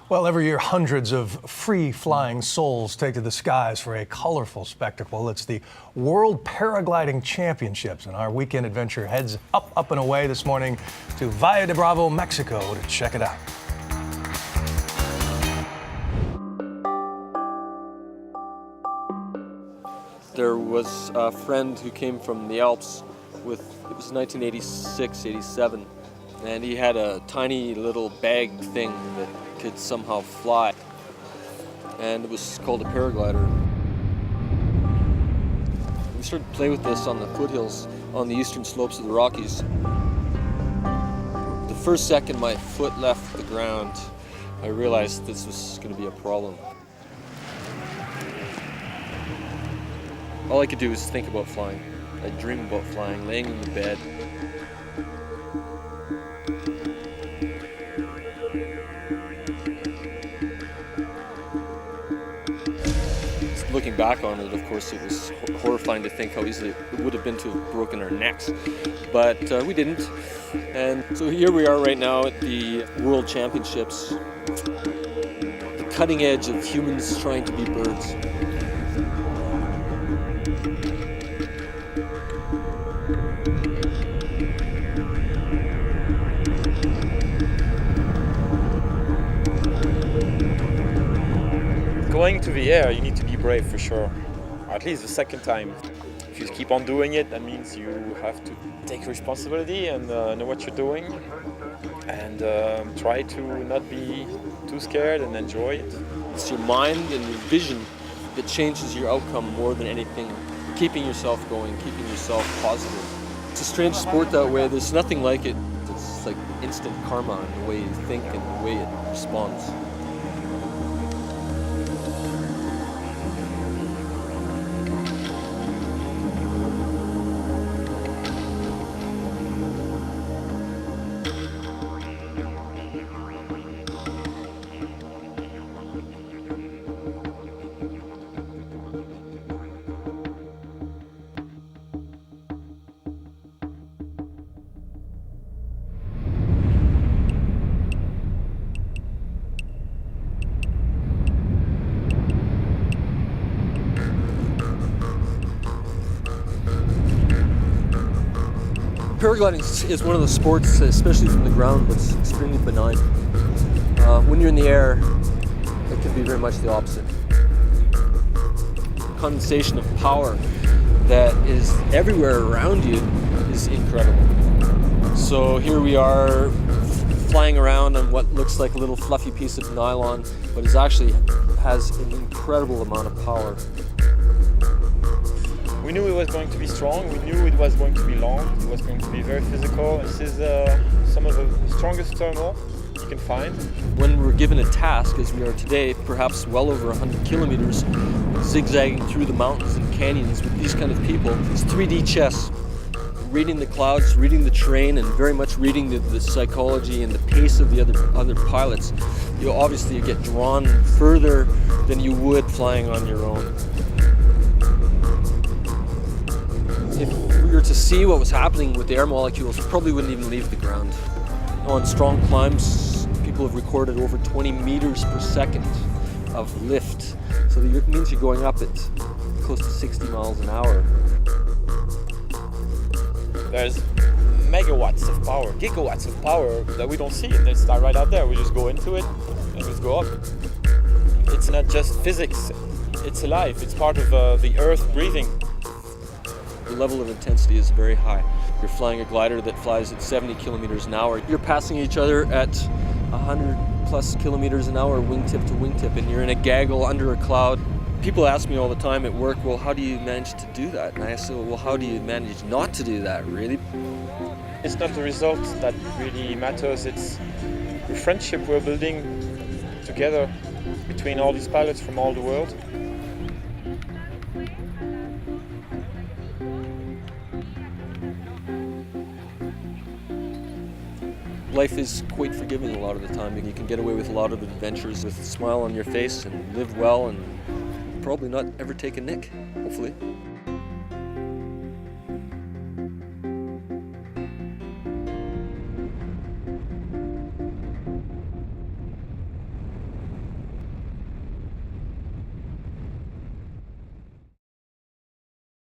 Well, every year, hundreds of free-flying souls take to the skies for a colorful spectacle. It's the World Paragliding Championships, and our weekend adventure heads up and away this morning to Valle de Bravo, Mexico, to check it out. There was a friend who came from the Alps it was 1986, 87, and he had a tiny little bag thing that could somehow fly, and it was called a paraglider. We started to play with this on the foothills on the eastern slopes of the Rockies. The first second my foot left the ground, I realized this was going to be a problem. All I could do was think about flying. I'd dream about flying, laying in the bed. Looking back on it, of course, it was horrifying to think how easily it would have been to have broken our necks. But we didn't. And so here we are right now at the World Championships, the cutting edge of humans trying to be birds. Going to the air, you need to be brave for sure. At least the second time. If you keep on doing it, that means you have to take responsibility and know what you're doing, and try to not be too scared and enjoy it. It's your mind and your vision that changes your outcome more than anything. Keeping yourself going, keeping yourself positive. It's a strange sport that way. There's nothing like it. It's like instant karma in the way you think and the way it responds. Paragliding is one of the sports, especially from the ground, that's extremely benign. When you're in the air, it can be very much the opposite. The condensation of power that is everywhere around you is incredible. So here we are flying around on what looks like a little fluffy piece of nylon, but it actually has an incredible amount of power. We knew it was going to be strong, we knew it was going to be long, it was going to be very physical. This is some of the strongest thermal you can find. When we're given a task, as we are today, perhaps well over 100 kilometers, zigzagging through the mountains and canyons with these kind of people, it's 3D chess. Reading the clouds, reading the terrain, and very much reading the psychology and the pace of the other pilots. You obviously get drawn further than you would flying on your own. If we were to see what was happening with the air molecules, we probably wouldn't even leave the ground. On strong climbs, people have recorded over 20 meters per second of lift. So that means you're going up at close to 60 miles an hour. There's megawatts of power, gigawatts of power that we don't see, and they start right out there. We just go into it and just go up. It's not just physics, it's alive. It's part of the earth breathing. The level of intensity is very high. You're flying a glider that flies at 70 kilometers an hour. You're passing each other at 100 plus kilometers an hour, wingtip to wingtip, and you're in a gaggle under a cloud. People ask me all the time at work, well, how do you manage to do that? And I say, well, how do you manage not to do that, really? It's not the result that really matters, it's the friendship we're building together between all these pilots from all the world. Life is quite forgiving a lot of the time. You can get away with a lot of adventures with a smile on your face and live well and probably not ever take a nick, hopefully.